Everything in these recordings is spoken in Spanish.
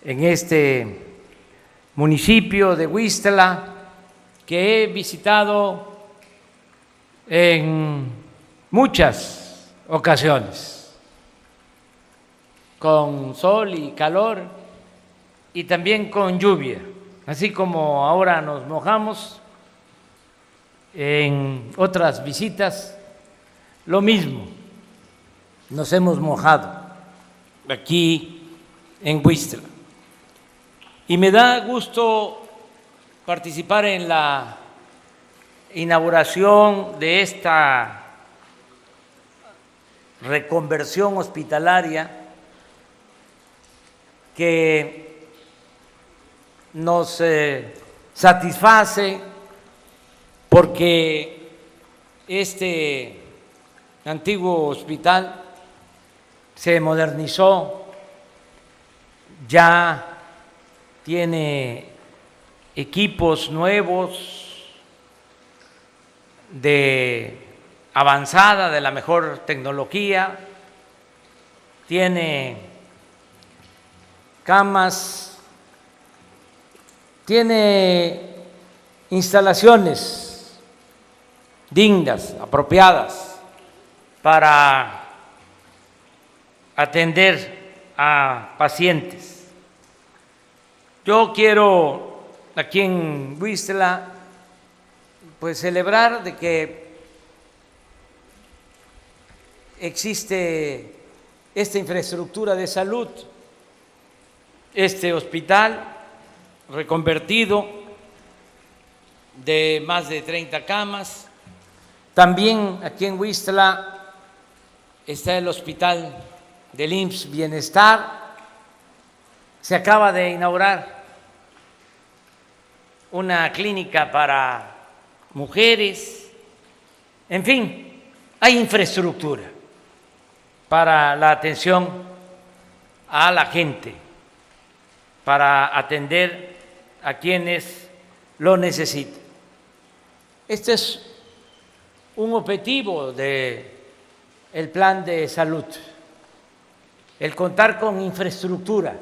en este municipio de Huixtla, que he visitado en muchas ocasiones, con sol y calor y también con lluvia, así como ahora nos mojamos en otras visitas, lo mismo, nos hemos mojado aquí en Huixtla. Y me da gusto participar en la inauguración de esta reconversión hospitalaria que nos satisface porque este antiguo hospital se modernizó, ya tiene equipos nuevos de avanzada, de la mejor tecnología, tiene camas, tiene instalaciones dignas, apropiadas para atender a pacientes. Yo quiero aquí en Huixtla pues celebrar de que existe esta infraestructura de salud, este hospital reconvertido de más de 30 camas. También aquí en Huixtla está el hospital del IMSS Bienestar. Se acaba de inaugurar una clínica para mujeres. En fin, hay infraestructura para la atención a la gente, para atender a quienes lo necesiten. Este es un objetivo del plan de salud, el contar con infraestructura,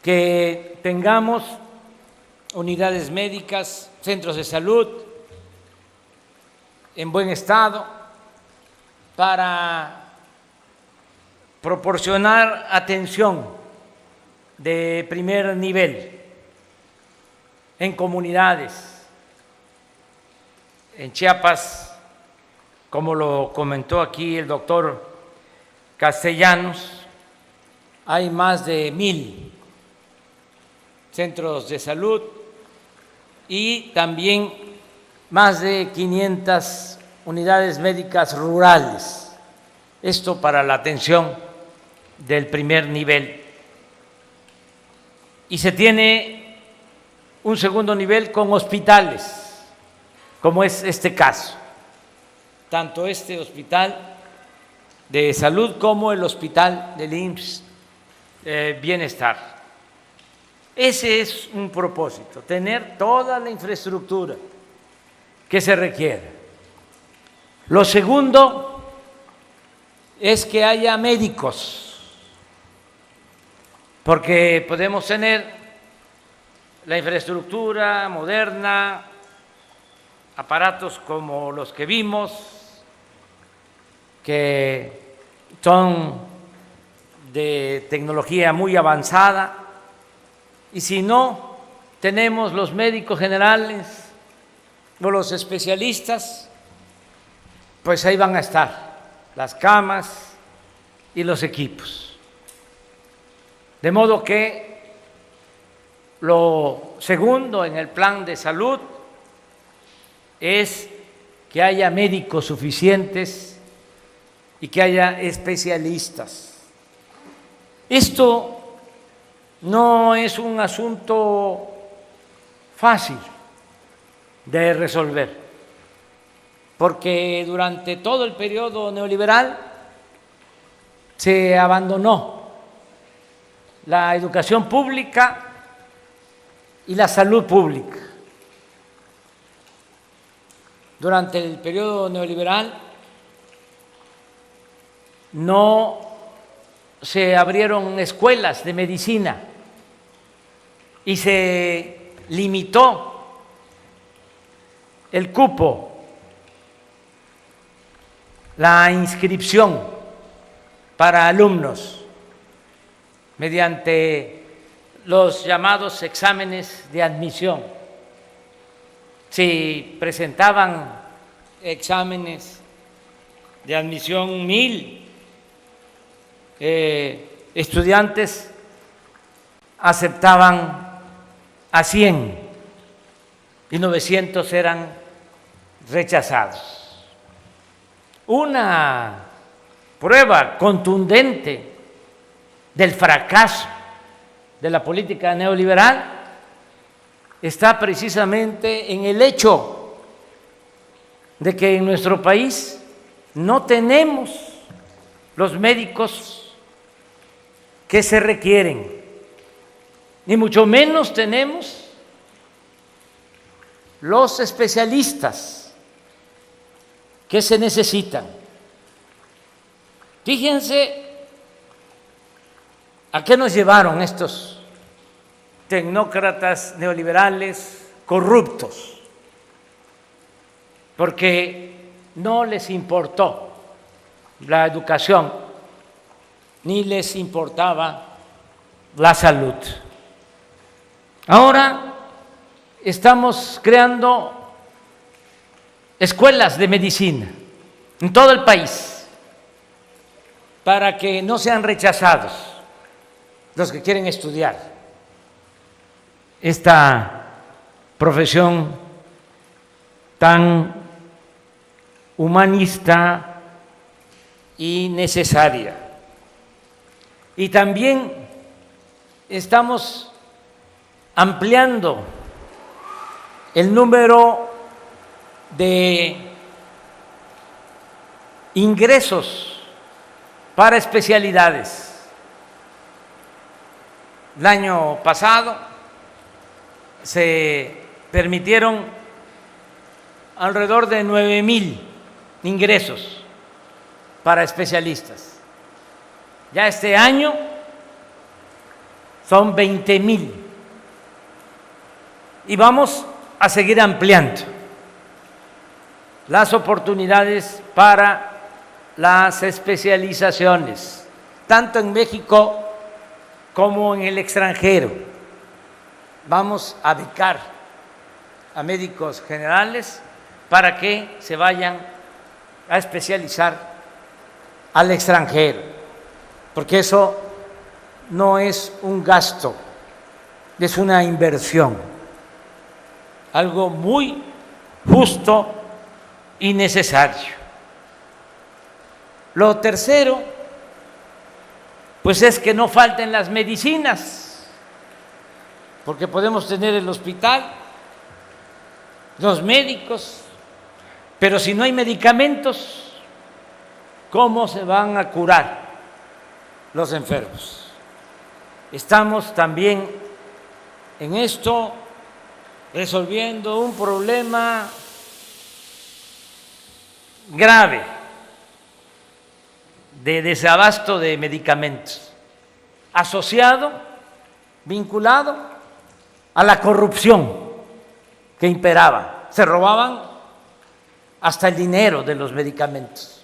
que tengamos unidades médicas, centros de salud en buen estado para proporcionar atención de primer nivel en comunidades. En Chiapas, como lo comentó aquí el doctor Castellanos, hay más de 1,000 centros de salud y también más de 500 unidades médicas rurales, esto para la atención del primer nivel. Y se tiene un segundo nivel con hospitales, como es este caso, tanto este hospital de salud como el hospital del IMSS Bienestar. Ese es un propósito, tener toda la infraestructura que se requiere. Lo segundo es que haya médicos, porque podemos tener la infraestructura moderna, aparatos como los que vimos, que son de tecnología muy avanzada, y si no tenemos los médicos generales o los especialistas, pues ahí van a estar las camas y los equipos. De modo que lo segundo en el plan de salud es que haya médicos suficientes y que haya especialistas. Esto no es un asunto fácil de resolver, porque durante todo el periodo neoliberal se abandonó la educación pública y la salud pública. Durante el periodo neoliberal no se abrieron escuelas de medicina y se limitó el cupo, la inscripción para alumnos mediante los llamados exámenes de admisión. Si presentaban exámenes de admisión 1,000 estudiantes, aceptaban a 100 y 900 eran rechazados. Una prueba contundente del fracaso de la política neoliberal está precisamente en el hecho de que en nuestro país no tenemos los médicos que se requieren, ni mucho menos tenemos los especialistas que se necesitan. Fíjense a qué nos llevaron estos tecnócratas neoliberales corruptos, porque no les importó la educación, ni les importaba la salud. Ahora estamos creando escuelas de medicina en todo el país para que no sean rechazados los que quieren estudiar esta profesión tan humanista y necesaria. Y también estamos ampliando el número de ingresos para especialidades. El año pasado se permitieron alrededor de 9,000 ingresos para especialistas. Ya este año son 20,000 y vamos a seguir ampliando las oportunidades para las especializaciones, tanto en México como en el extranjero. Vamos a becar a médicos generales para que se vayan a especializar al extranjero, porque eso no es un gasto, es una inversión, algo muy justo y necesario. Lo tercero, pues es que no falten las medicinas, porque podemos tener el hospital, los médicos, pero si no hay medicamentos, ¿cómo se van a curar los enfermos? Estamos también en esto resolviendo un problema grave de desabasto de medicamentos, asociado, vinculado a la corrupción que imperaba. Se robaban hasta el dinero de los medicamentos.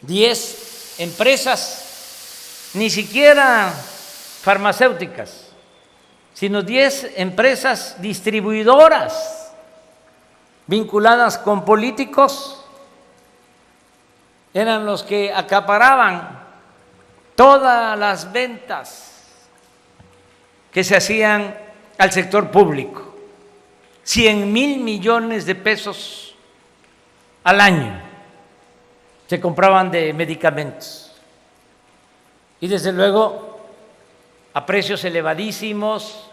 10 empresas, ni siquiera farmacéuticas, sino 10 empresas distribuidoras vinculadas con políticos, eran los que acaparaban todas las ventas que se hacían al sector público. 100,000 millones de pesos al año se compraban de medicamentos. Y desde luego a precios elevadísimos,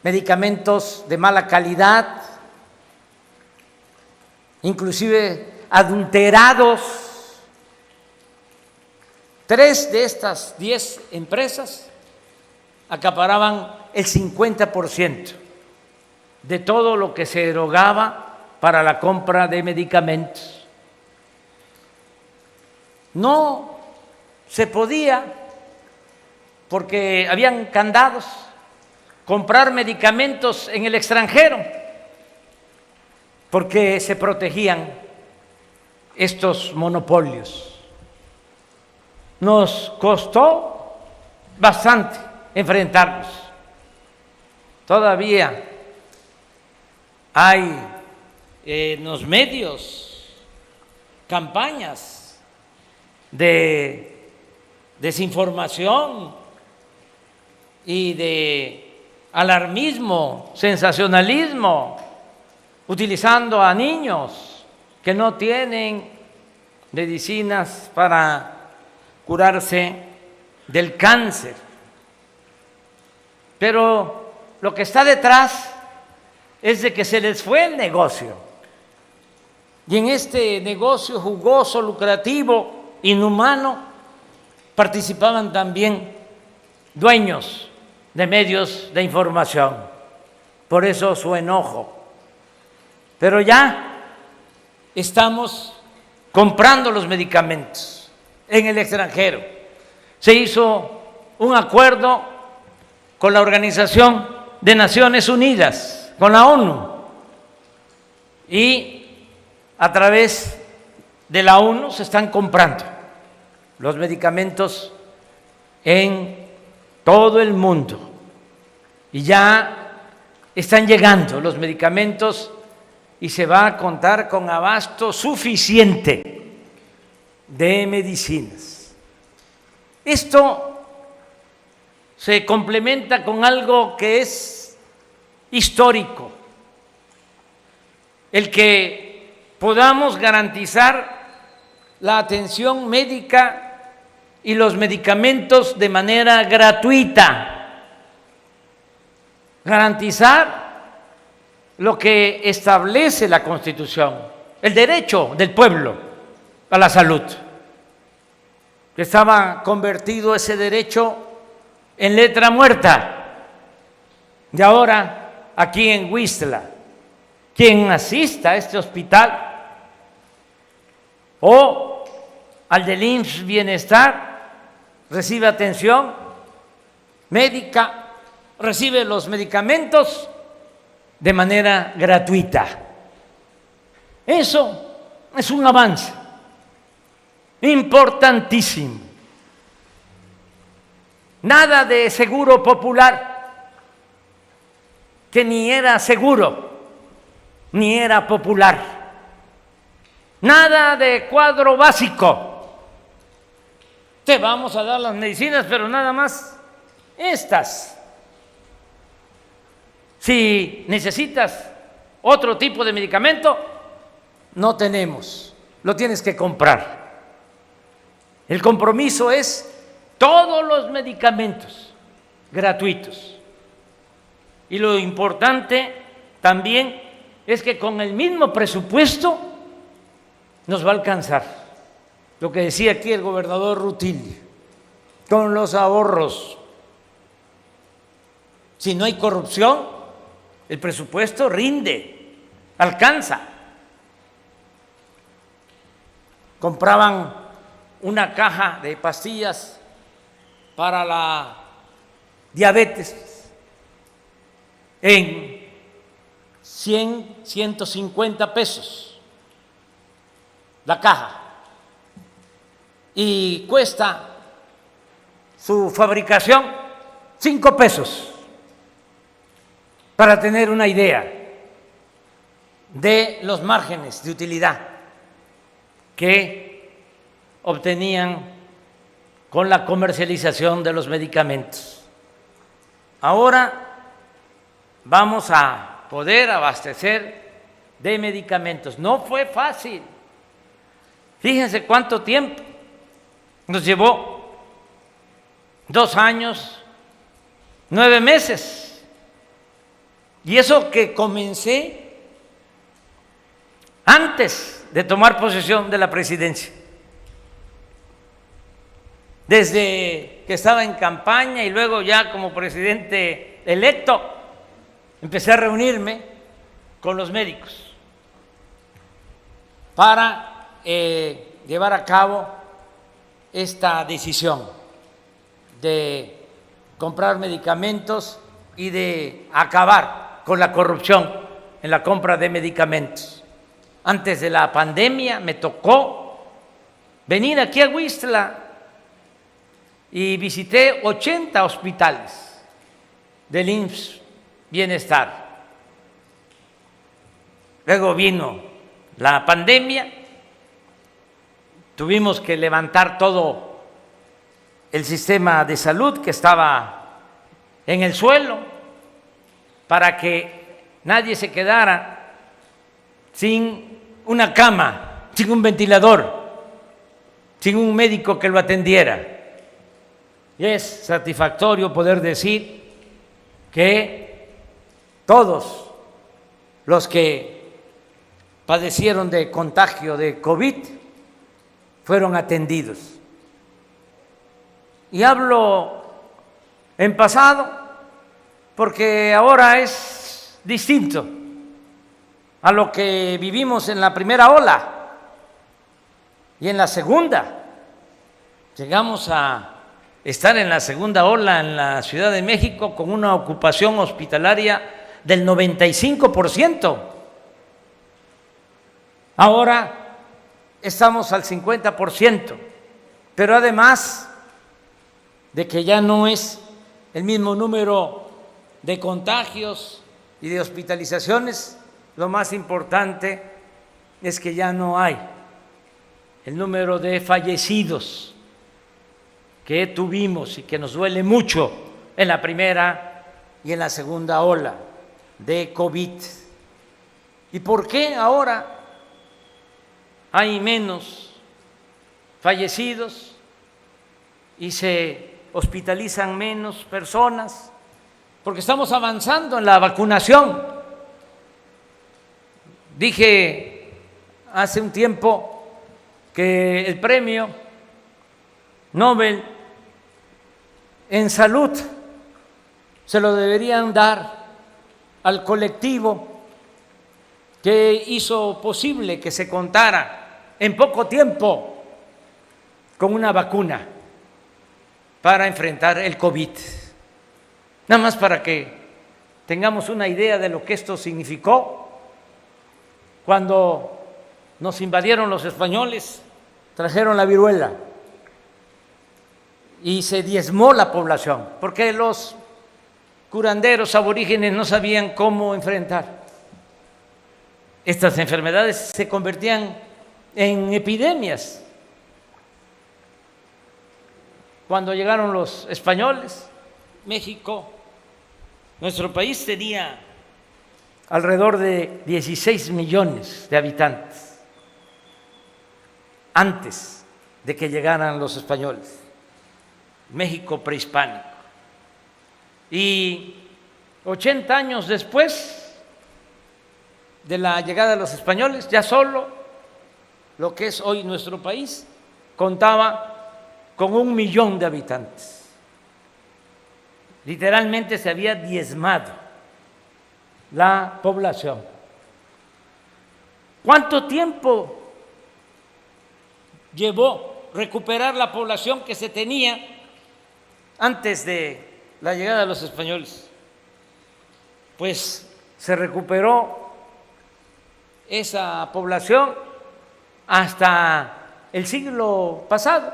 medicamentos de mala calidad, inclusive adulterados. 3 de estas 10 empresas acaparaban el 50% de todo lo que se erogaba para la compra de medicamentos. No se podía, porque habían candados, comprar medicamentos en el extranjero, porque se protegían estos monopolios. Nos costó bastante enfrentarlos. Todavía hay en los medios campañas de desinformación y de alarmismo, sensacionalismo, utilizando a niños que no tienen medicinas para curarse del cáncer. Pero lo que está detrás es de que se les fue el negocio. Y en este negocio jugoso, lucrativo, inhumano, participaban también dueños de medios de información. Por eso su enojo. Pero ya estamos comprando los medicamentos en el extranjero. Se hizo un acuerdo con la Organización de Naciones Unidas, con la ONU, y a través de la ONU se están comprando los medicamentos en todo el mundo y ya están llegando los medicamentos y se va a contar con abasto suficiente de medicinas. Esto se complementa con algo que es histórico, el que podamos garantizar la atención médica y los medicamentos de manera gratuita, garantizar lo que establece la Constitución, el derecho del pueblo a la salud. Estaba convertido ese derecho en letra muerta. Y ahora, aquí en Huixtla, quien asista a este hospital o al del IMSS Bienestar recibe atención médica, recibe los medicamentos de manera gratuita. Eso es un avance importantísimo. Nada de seguro popular, que ni era seguro, ni era popular. Nada de cuadro básico. Te vamos a dar las medicinas, pero nada más estas. Si necesitas otro tipo de medicamento, no tenemos, lo tienes que comprar. El compromiso es todos los medicamentos gratuitos. Y lo importante también es que con el mismo presupuesto nos va a alcanzar. Lo que decía aquí el gobernador Rutilio, con los ahorros. Si no hay corrupción, el presupuesto rinde, alcanza. Compraban una caja de pastillas para la diabetes en 100, 150 pesos la caja, y cuesta su fabricación 5 pesos, para tener una idea de los márgenes de utilidad que obtenían con la comercialización de los medicamentos. Ahora vamos a poder abastecer de medicamentos. No fue fácil. Fíjense cuánto tiempo nos llevó: 2 años, 9 meses. Y eso que comencé antes de tomar posesión de la presidencia. Desde que estaba en campaña y luego ya como presidente electo, empecé a reunirme con los médicos para llevar a cabo esta decisión de comprar medicamentos y de acabar con la corrupción en la compra de medicamentos. Antes de la pandemia me tocó venir aquí a Huixtla y visité 80 hospitales del IMSS Bienestar. Luego vino la pandemia, tuvimos que levantar todo el sistema de salud que estaba en el suelo para que nadie se quedara sin una cama, sin un ventilador, sin un médico que lo atendiera. Y es satisfactorio poder decir que todos los que padecieron de contagio de COVID fueron atendidos. Y hablo en pasado porque ahora es distinto a lo que vivimos en la primera ola y en la segunda. Llegamos a estar en la segunda ola en la Ciudad de México con una ocupación hospitalaria del 95%. Ahora estamos al 50%, pero además de que ya no es el mismo número de contagios y de hospitalizaciones, lo más importante es que ya no hay el número de fallecidos que tuvimos y que nos duele mucho en la primera y en la segunda ola de COVID. ¿Y por qué ahora hay menos fallecidos y se hospitalizan menos personas? Porque estamos avanzando en la vacunación. Dije hace un tiempo que el premio Nobel en salud se lo deberían dar al colectivo que hizo posible que se contara en poco tiempo con una vacuna para enfrentar el COVID. Nada más para que tengamos una idea de lo que esto significó. Cuando nos invadieron los españoles, trajeron la viruela y se diezmó la población, porque los curanderos aborígenes no sabían cómo enfrentar estas enfermedades, se convertían en epidemias. Cuando llegaron los españoles, México, nuestro país, tenía alrededor de 16 millones de habitantes antes de que llegaran los españoles. México prehispánico. Y 80 años después de la llegada de los españoles, ya solo lo que es hoy nuestro país contaba con 1 millón de habitantes. Literalmente se había diezmado la población. ¿Cuánto tiempo llevó recuperar la población que se tenía antes de la llegada de los españoles? Pues se recuperó esa población hasta el siglo pasado,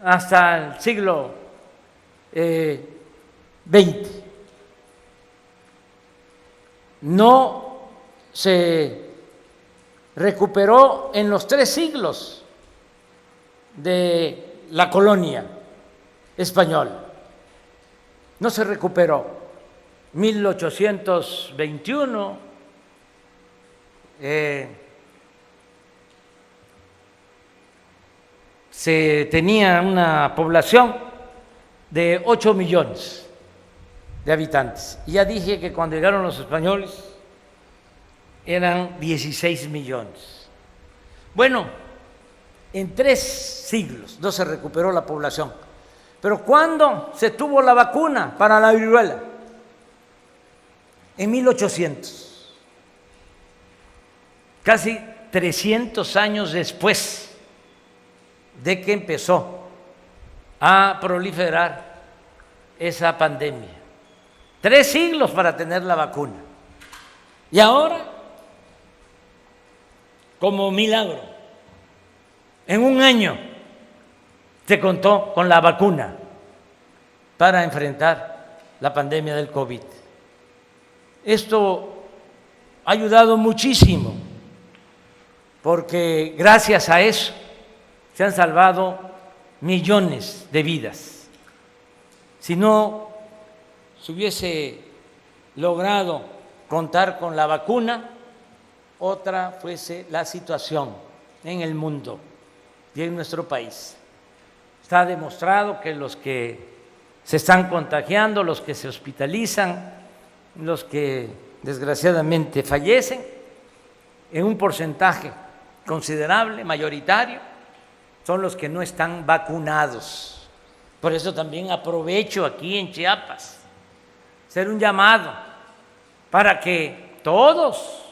hasta el siglo XX. No se recuperó en los 3 siglos de la colonia española. No se recuperó. 1821, se tenía una población de 8 millones de habitantes. Y ya dije que cuando llegaron los españoles eran 16 millones. Bueno, en 3 siglos no se recuperó la población. Pero ¿cuándo se tuvo la vacuna para la viruela? En 1800, casi 300 años después de que empezó a proliferar esa pandemia. 3 siglos para tener la vacuna. Y ahora, como milagro, en 1 año se contó con la vacuna para enfrentar la pandemia del COVID. Esto ha ayudado muchísimo, porque gracias a eso se han salvado millones de vidas. Si no se hubiese logrado contar con la vacuna, otra fuese la situación en el mundo y en nuestro país. Está demostrado que los que se están contagiando, los que se hospitalizan, los que desgraciadamente fallecen, en un porcentaje considerable, mayoritario, son los que no están vacunados. Por eso también aprovecho aquí en Chiapas hacer un llamado para que todos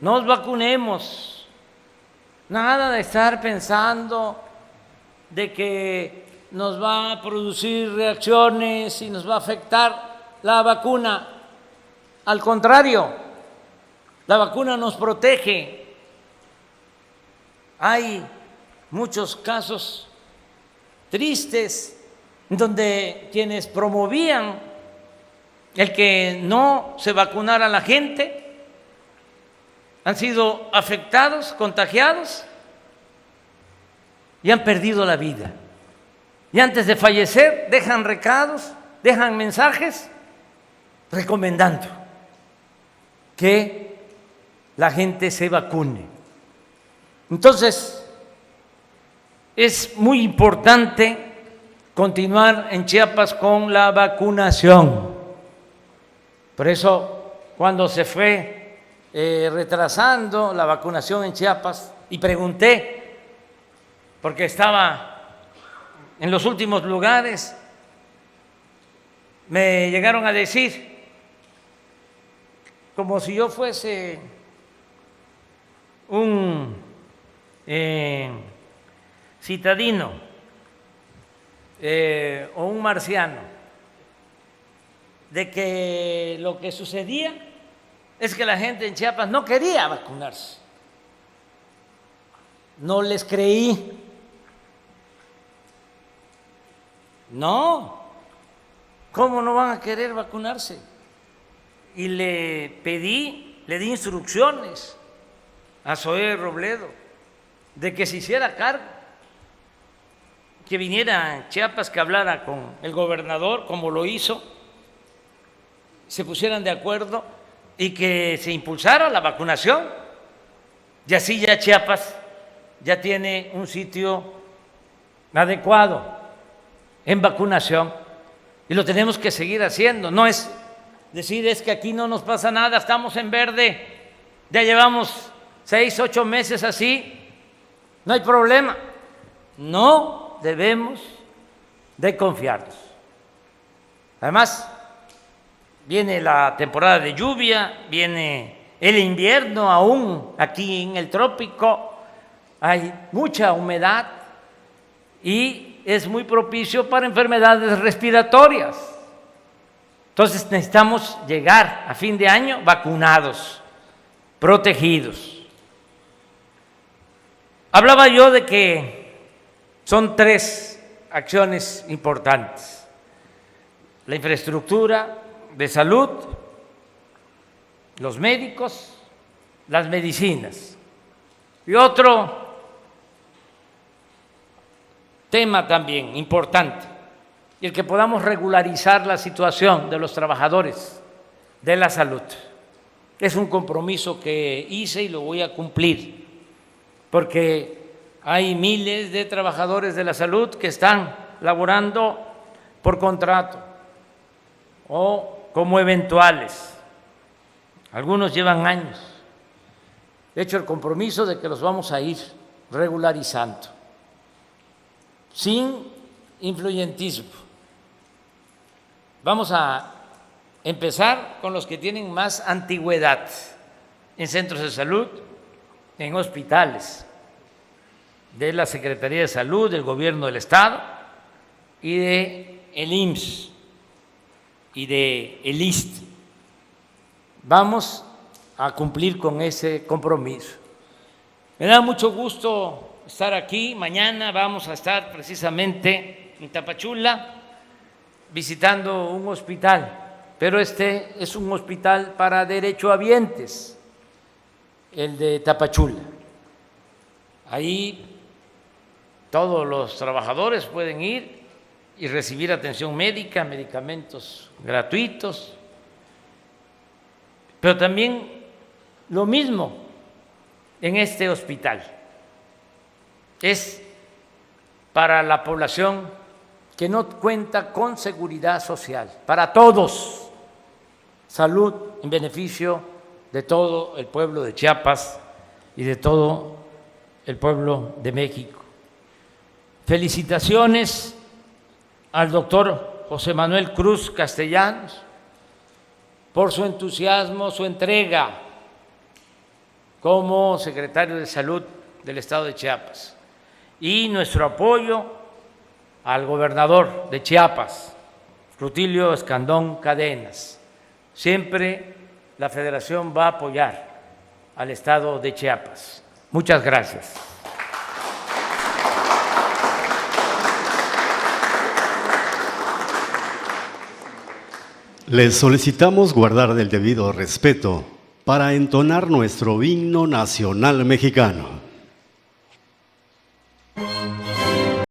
nos vacunemos. Nada de estar pensando de que nos va a producir reacciones y nos va a afectar la vacuna. Al contrario, la vacuna nos protege. Hay muchos casos tristes donde quienes promovían el que no se vacunara la gente han sido afectados, contagiados y han perdido la vida. Y antes de fallecer dejan recados, dejan mensajes recomendando que la gente se vacune. Entonces, es muy importante continuar en Chiapas con la vacunación. Por eso, cuando se fue retrasando la vacunación en Chiapas, y pregunté, porque estaba en los últimos lugares, me llegaron a decir, como si yo fuese un citadino o un marciano, de que lo que sucedía es que la gente en Chiapas no quería vacunarse. No les creí. No, ¿cómo no van a querer vacunarse? Y le di instrucciones a Zoé Robledo de que se hiciera cargo, que viniera a Chiapas, que hablara con el gobernador, como lo hizo, se pusieran de acuerdo y que se impulsara la vacunación. Y así ya Chiapas ya tiene un sitio adecuado en vacunación y lo tenemos que seguir haciendo. No es decir, es que aquí no nos pasa nada, estamos en verde, ya llevamos 6, 8 meses así, no hay problema. No debemos de confiarnos. Además, viene la temporada de lluvia, viene el invierno aún aquí en el trópico, hay mucha humedad y es muy propicio para enfermedades respiratorias. Entonces necesitamos llegar a fin de año vacunados, protegidos. Hablaba yo de que son 3 acciones importantes: la infraestructura de salud, los médicos, las medicinas. Y otro tema también importante, el que podamos regularizar la situación de los trabajadores de la salud. Es un compromiso que hice y lo voy a cumplir, porque hay miles de trabajadores de la salud que están laborando por contrato o como eventuales. Algunos llevan años. He hecho el compromiso de que los vamos a ir regularizando, sin influyentismo. Vamos a empezar con los que tienen más antigüedad en centros de salud, en hospitales. de la Secretaría de Salud, del Gobierno del Estado y de el IMSS y de el ISSSTE. Vamos a cumplir con ese compromiso. Me da mucho gusto estar aquí. Mañana vamos a estar precisamente en Tapachula visitando un hospital, pero este es un hospital para derechohabientes, el de Tapachula. Ahí todos los trabajadores pueden ir y recibir atención médica, medicamentos gratuitos, pero también lo mismo en este hospital. Es para la población que no cuenta con seguridad social, para todos, salud en beneficio de todo el pueblo de Chiapas y de todo el pueblo de México. Felicitaciones al doctor José Manuel Cruz Castellanos por su entusiasmo, su entrega como secretario de Salud del Estado de Chiapas, y nuestro apoyo al gobernador de Chiapas, Rutilio Escandón Cadenas. Siempre la Federación va a apoyar al Estado de Chiapas. Muchas gracias. Les solicitamos guardar el debido respeto para entonar nuestro himno nacional mexicano.